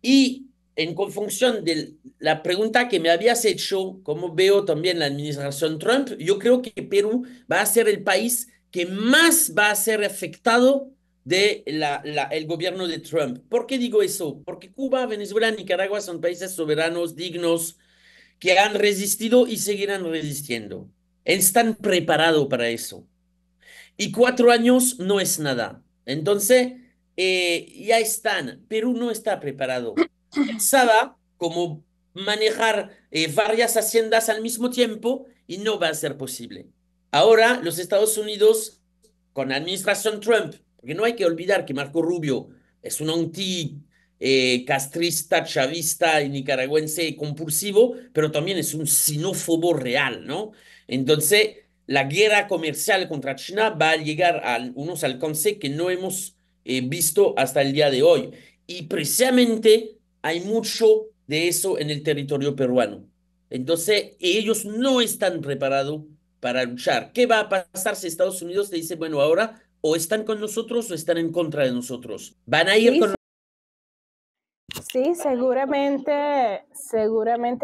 Y en función de la pregunta que me habías hecho, como veo también la administración Trump, yo creo que Perú va a ser el país que más va a ser afectado de el gobierno de Trump. ¿Por qué digo eso? Porque Cuba, Venezuela, Nicaragua son países soberanos, dignos, que han resistido y seguirán resistiendo. Están preparados para eso. Y 4 años no es nada. Entonces, ya están. Perú no está preparado. Pensaba cómo manejar varias haciendas al mismo tiempo y no va a ser posible. Ahora, los Estados Unidos, con la administración Trump, porque no hay que olvidar que Marco Rubio es un castrista, chavista y nicaragüense compulsivo, pero también es un xenófobo real, ¿no? Entonces, la guerra comercial contra China va a llegar a unos alcances que no hemos visto hasta el día de hoy. Y precisamente hay mucho de eso en el territorio peruano. Entonces, ellos no están preparados para luchar. ¿Qué va a pasar si Estados Unidos te dice, bueno, ahora o están con nosotros o están en contra de nosotros? Van a ir Sí, con... sí, seguramente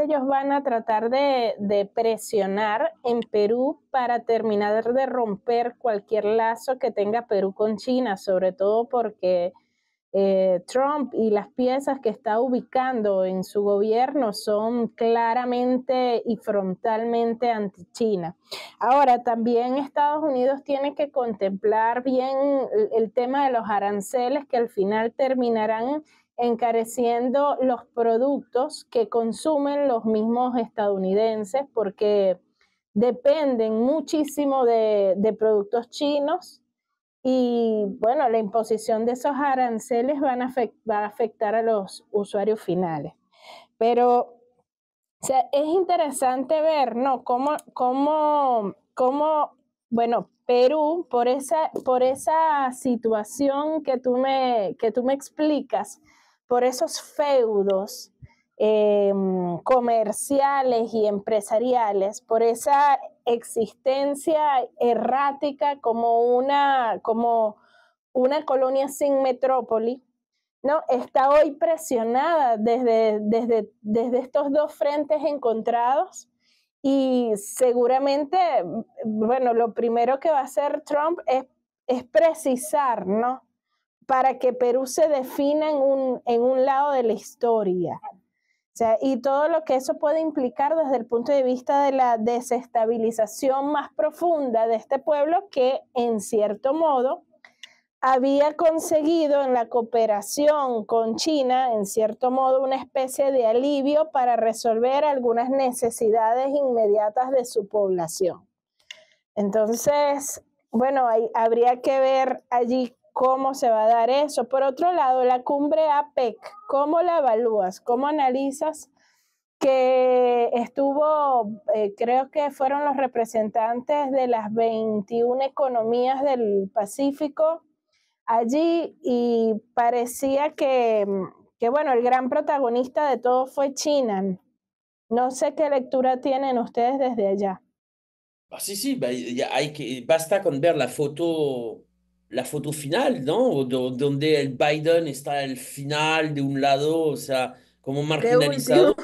ellos van a tratar de presionar en Perú para terminar de romper cualquier lazo que tenga Perú con China, sobre todo porque Trump y las piezas que está ubicando en su gobierno son claramente y frontalmente anti-China. Ahora, también Estados Unidos tiene que contemplar bien el tema de los aranceles que al final terminarán encareciendo los productos que consumen los mismos estadounidenses porque dependen muchísimo de productos chinos y bueno, la imposición de esos aranceles va a afectar a los usuarios finales. Pero o sea, es interesante ver, ¿no? Bueno, Perú, por esa situación que tú me explicas, por esos feudos comerciales y empresariales, por esa existencia errática como una colonia sin metrópoli, ¿no? Está hoy presionada desde estos dos frentes encontrados y seguramente, bueno, lo primero que va a hacer Trump es precisar, ¿no? Para que Perú se defina en un lado de la historia. O sea, y todo lo que eso puede implicar desde el punto de vista de la desestabilización más profunda de este pueblo que, en cierto modo, había conseguido en la cooperación con China, en cierto modo, una especie de alivio para resolver algunas necesidades inmediatas de su población. Entonces, bueno, habría que ver allí cómo se va a dar eso. Por otro lado, la cumbre APEC, ¿cómo la evalúas? ¿Cómo analizas que estuvo, creo que fueron los representantes de las 21 economías del Pacífico allí y parecía que, bueno, el gran protagonista de todo fue China? No sé qué lectura tienen ustedes desde allá. Ah, sí, sí, ya basta con ver la foto final, ¿no? Donde el Biden está al final de un lado, o sea, como De último. marginalizado,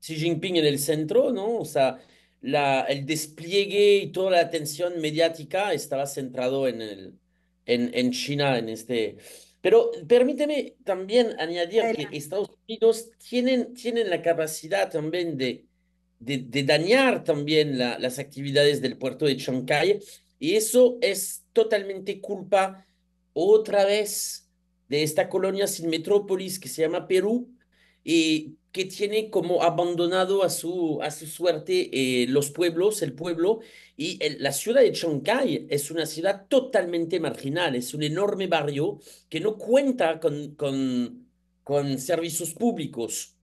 Xi Jinping en el centro, ¿no? O sea, el despliegue y toda la atención mediática estaba centrado en China, en este. Pero permíteme también añadir que Estados Unidos tienen la capacidad también de dañar también las actividades del puerto de Chancay, y eso es totalmente culpa otra vez de esta colonia sin metrópolis que se llama Perú y que tiene como abandonado a su suerte los pueblos, el pueblo, y la ciudad de Chancay es una ciudad totalmente marginal, es un enorme barrio que no cuenta con servicios públicos,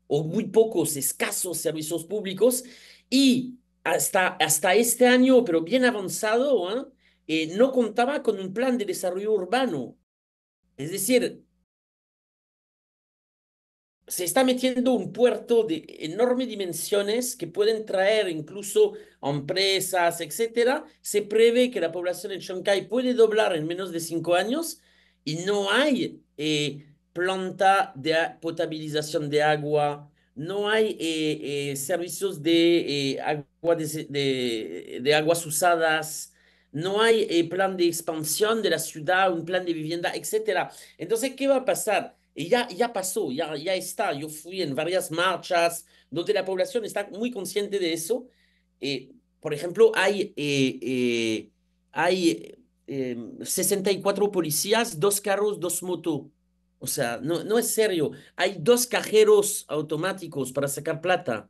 o muy pocos, escasos servicios públicos, y hasta este año, pero bien avanzado, ¿eh? No contaba con un plan de desarrollo urbano. Es decir, se está metiendo un puerto de enormes dimensiones que pueden traer incluso a empresas, etcétera. Se prevé que la población en Shanghái puede doblar en menos de 5 años y no hay planta de potabilización de agua, no hay servicios de agua de aguas usadas, no hay plan de expansión de la ciudad, un plan de vivienda, etcétera. Entonces, ¿qué va a pasar? Y ya pasó, ya está. Yo fui en varias marchas donde la población está muy consciente de eso. Por ejemplo, hay 64 policías, 2 carros, 2 motos. O sea, no es serio. Hay 2 cajeros automáticos para sacar plata.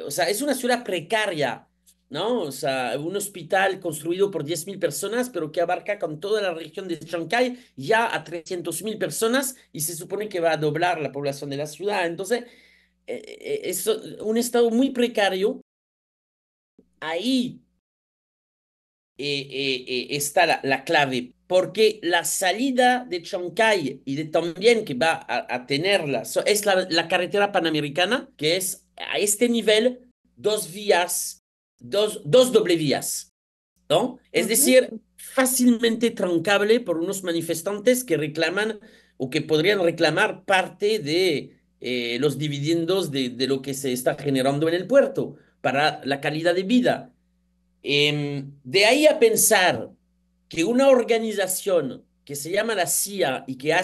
O sea, es una ciudad precaria, ¿no? O sea, un hospital construido por 10.000 personas, pero que abarca con toda la región de Chancay ya a 300.000 personas y se supone que va a doblar la población de la ciudad. Entonces, es un estado muy precario. Ahí está la clave, porque la salida de Chancay y de también que va a tenerla es la carretera panamericana, que es a este nivel 2 vías, dos doble vías, ¿no? Es Ujú. decir, fácilmente trancable por unos manifestantes que reclaman o que podrían reclamar parte de los dividendos de lo que se está generando en el puerto para la calidad de vida. De ahí a pensar que una organización que se llama la CIA y que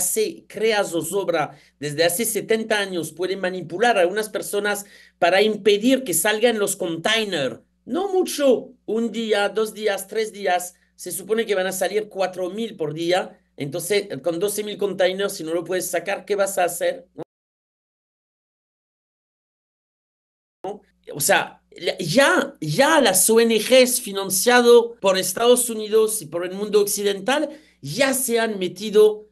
crea zozobra desde hace 70 años puede manipular a unas personas para impedir que salgan los containers. No mucho, un día, 2 días, 3 días, se supone que van a salir 4.000 por día. Entonces, con 12.000 containers, si no lo puedes sacar, ¿qué vas a hacer? O sea, ya las ONGs financiado por Estados Unidos y por el mundo occidental ya se han metido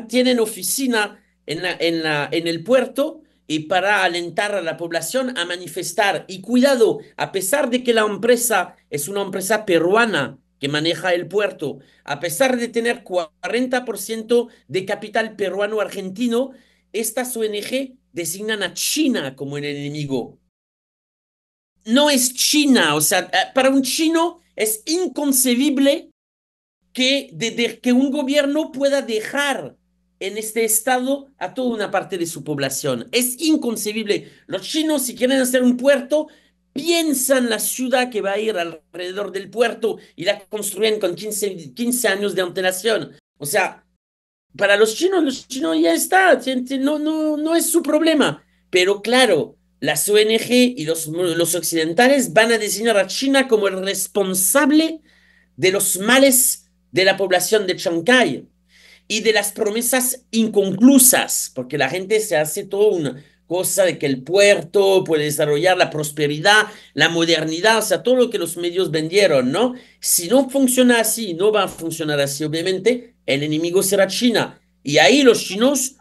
tienen oficina en el puerto y para alentar a la población a manifestar. Y cuidado, a pesar de que la empresa es una empresa peruana que maneja el puerto, a pesar de tener 40% de capital peruano-argentino, estas ONG designan a China como el enemigo. No es China, o sea, para un chino es inconcebible que un gobierno pueda dejar en este estado a toda una parte de su población. Es inconcebible. Los chinos, si quieren hacer un puerto, piensan la ciudad que va a ir alrededor del puerto y la construyen con 15 años de antelación. O sea, para los chinos ya está, no es su problema. Pero claro, las ONG y los occidentales van a designar a China como el responsable de los males de la población de Chancay y de las promesas inconclusas, porque la gente se hace toda una cosa de que el puerto puede desarrollar la prosperidad, la modernidad, o sea, todo lo que los medios vendieron, ¿no? Si no funciona así, no va a funcionar así, obviamente, el enemigo será China. Y ahí los chinos,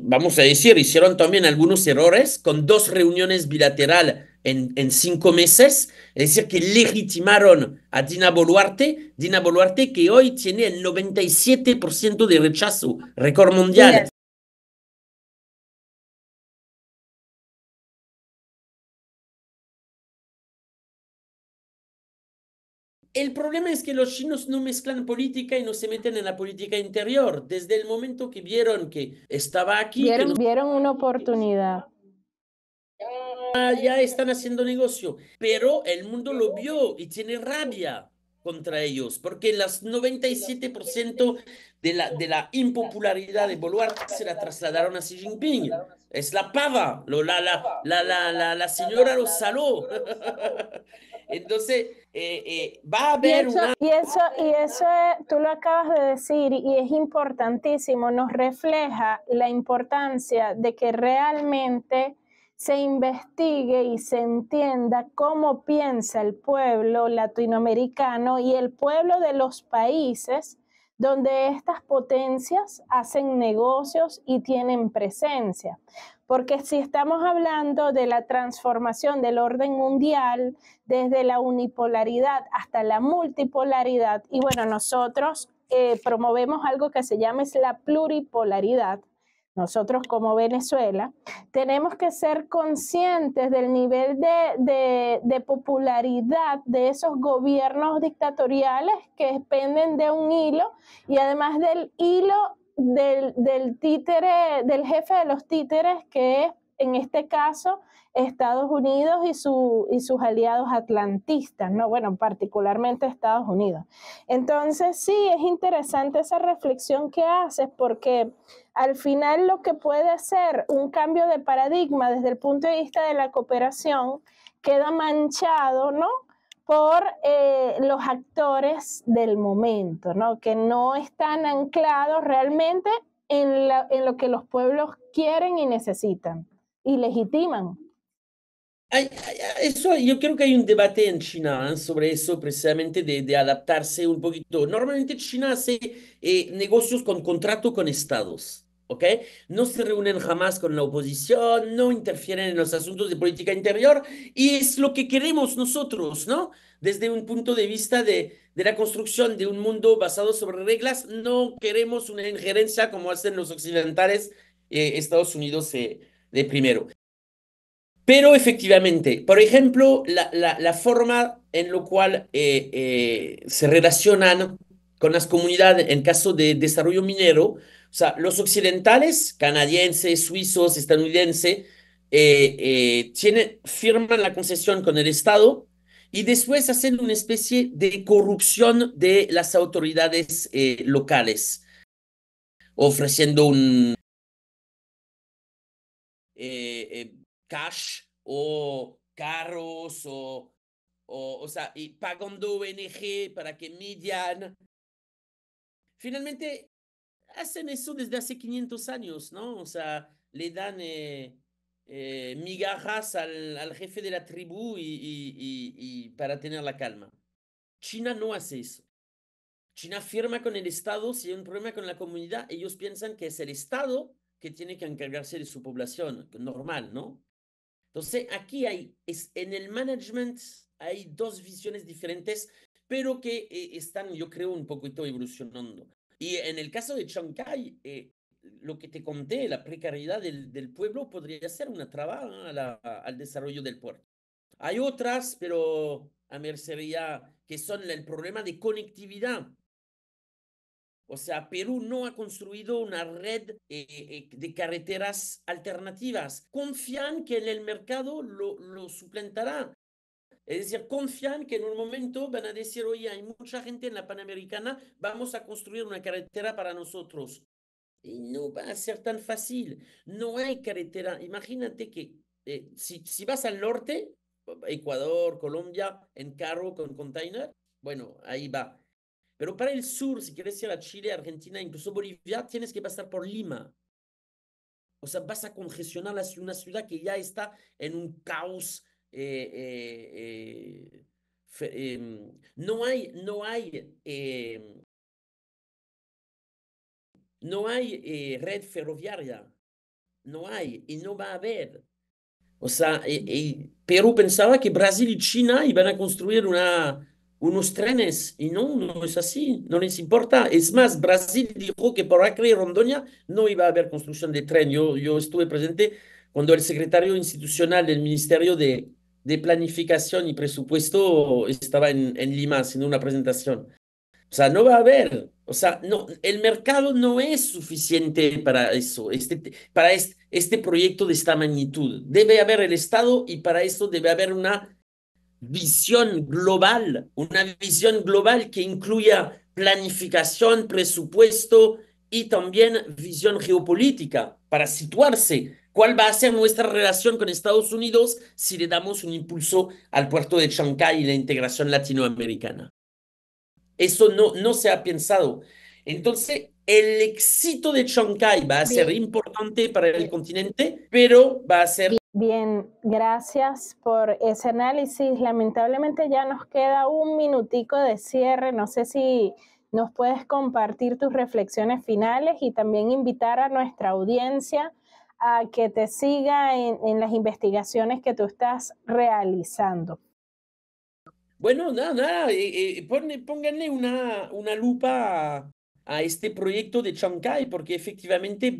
vamos a decir, hicieron también algunos errores con 2 reuniones bilaterales en 5 meses, es decir, que legitimaron a Dina Boluarte que hoy tiene el 97% de rechazo, récord Y mundial. El problema es que los chinos no mezclan política y no se meten en la política interior. Desde el momento que vieron que estaba aquí, que vieron una oportunidad. ya están haciendo negocio, pero el mundo lo vio y tiene rabia contra ellos, porque las 97% de la impopularidad de Boluarte se la trasladaron a Xi Jinping. Es la pava, la señora lo saló. Entonces, va a Y haber eso, una... tú lo acabas de decir y es importantísimo, nos refleja la importancia de que realmente se investigue y se entienda cómo piensa el pueblo latinoamericano y el pueblo de los países donde estas potencias hacen negocios y tienen presencia. Porque si estamos hablando de la transformación del orden mundial, desde la unipolaridad hasta la multipolaridad, y bueno, nosotros promovemos algo que se llama es la pluripolaridad. Nosotros como Venezuela tenemos que ser conscientes del nivel de popularidad de esos gobiernos dictatoriales que dependen de un hilo y además del hilo del títere, del jefe de los títeres, que es en este caso Estados Unidos y sus aliados atlantistas, ¿no? Bueno, particularmente Estados Unidos. Entonces, sí, es interesante esa reflexión que haces porque al final lo que puede ser un cambio de paradigma desde el punto de vista de la cooperación queda manchado, ¿no? Por los actores del momento, ¿no? Que no están anclados realmente en lo que los pueblos quieren y necesitan y legitiman. Eso, yo creo que hay un debate en China, sobre eso, precisamente de adaptarse un poquito. Normalmente China hace negocios con contrato con estados, ¿ok? No se reúnen jamás con la oposición, no interfieren en los asuntos de política interior y es lo que queremos nosotros, ¿no? Desde un punto de vista de la construcción de un mundo basado sobre reglas, no queremos una injerencia como hacen los occidentales, Estados Unidos de primero. Pero efectivamente, por ejemplo, la forma en la cual se relacionan con las comunidades en caso de desarrollo minero, o sea, los occidentales, canadienses, suizos, estadounidenses, firman la concesión con el Estado y después hacen una especie de corrupción de las autoridades locales, ofreciendo un cash o carros o sea, y pagando ONG para que median. Finalmente, hacen eso desde hace 500 años, ¿no? O sea, le dan migajas al jefe de la tribu y para tener la calma. China no hace eso. China firma con el Estado, si hay un problema con la comunidad, ellos piensan que es el Estado que tiene que encargarse de su población, normal, ¿no? Entonces, aquí en el management hay dos visiones diferentes, pero que están, yo creo, un poquito evolucionando. Y en el caso de Chancay, lo que te conté, la precariedad del pueblo podría ser una traba al desarrollo del puerto. Hay otras, pero a mí sería que son el problema de conectividad. O sea, Perú no ha construido una red de carreteras alternativas. Confían que en el mercado lo suplantará. Es decir, confían que en un momento van a decir, oye, hay mucha gente en la Panamericana, vamos a construir una carretera para nosotros. Y no va a ser tan fácil. No hay carretera. Imagínate que si vas al norte, Ecuador, Colombia, en carro con container, bueno, ahí va. Pero para el sur, si quieres ir a Chile, Argentina, incluso Bolivia, tienes que pasar por Lima. O sea, vas a congestionar una ciudad que ya está en un caos. No hay red ferroviaria. No hay y no va a haber. O sea, Perú pensaba que Brasil y China iban a construir unos trenes y no es así, no les importa. Es más, Brasil dijo que por Acre y Rondoña no iba a haber construcción de tren. Yo estuve presente cuando el secretario institucional del Ministerio de Planificación y Presupuesto estaba en Lima haciendo una presentación. O sea, no va a haber, o sea, no, el mercado no es suficiente para eso, para este proyecto de esta magnitud. Debe haber el Estado y para eso debe haber una visión global que incluya planificación, presupuesto y también visión geopolítica para situarse. ¿Cuál va a ser nuestra relación con Estados Unidos si le damos un impulso al puerto de Chancay y la integración latinoamericana? Eso no se ha pensado. Entonces, el éxito de Chancay va a ser Bien, importante para el continente, pero va a ser... bien, gracias por ese análisis. Lamentablemente ya nos queda un minutico de cierre. No sé si nos puedes compartir tus reflexiones finales y también invitar a nuestra audiencia a que te siga en las investigaciones que tú estás realizando. Bueno, nada, pónganle una lupa a este proyecto de Chancay, porque efectivamente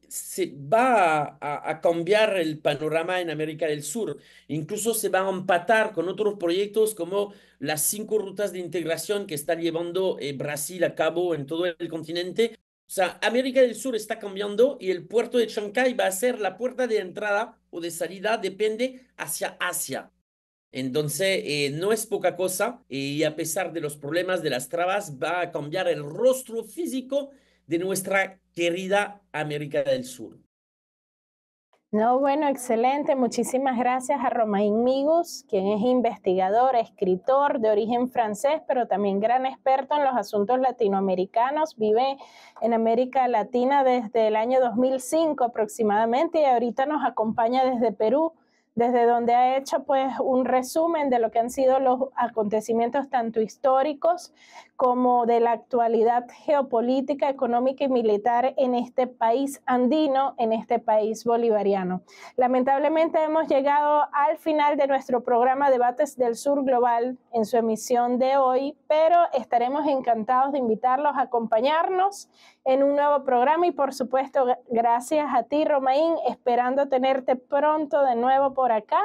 se va a cambiar el panorama en América del Sur. Incluso se va a empatar con otros proyectos como las 5 rutas de integración que está llevando Brasil a cabo en todo el continente. O sea, América del Sur está cambiando y el puerto de Chancay va a ser la puerta de entrada o de salida, depende, hacia Asia. Entonces, no es poca cosa y a pesar de los problemas, de las trabas, va a cambiar el rostro físico de nuestra querida América del Sur. No, bueno, excelente. Muchísimas gracias a Romain Migus, quien es investigador, escritor de origen francés, pero también gran experto en los asuntos latinoamericanos. Vive en América Latina desde el año 2005 aproximadamente y ahorita nos acompaña desde Perú, desde donde ha hecho pues un resumen de lo que han sido los acontecimientos tanto históricos como de la actualidad geopolítica, económica y militar en este país andino, en este país bolivariano. Lamentablemente hemos llegado al final de nuestro programa Debates del Sur Global en su emisión de hoy, pero estaremos encantados de invitarlos a acompañarnos en un nuevo programa y por supuesto gracias a ti, Romain, esperando tenerte pronto de nuevo por acá,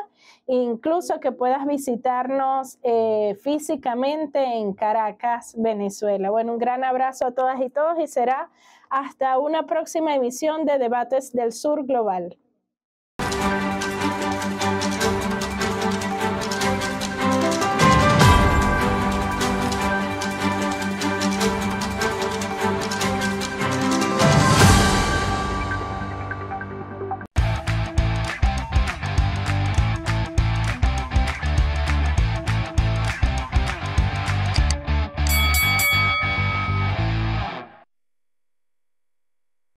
incluso que puedas visitarnos físicamente en Caracas, Venezuela. Bueno, un gran abrazo a todas y todos y será hasta una próxima emisión de Debates del Sur Global.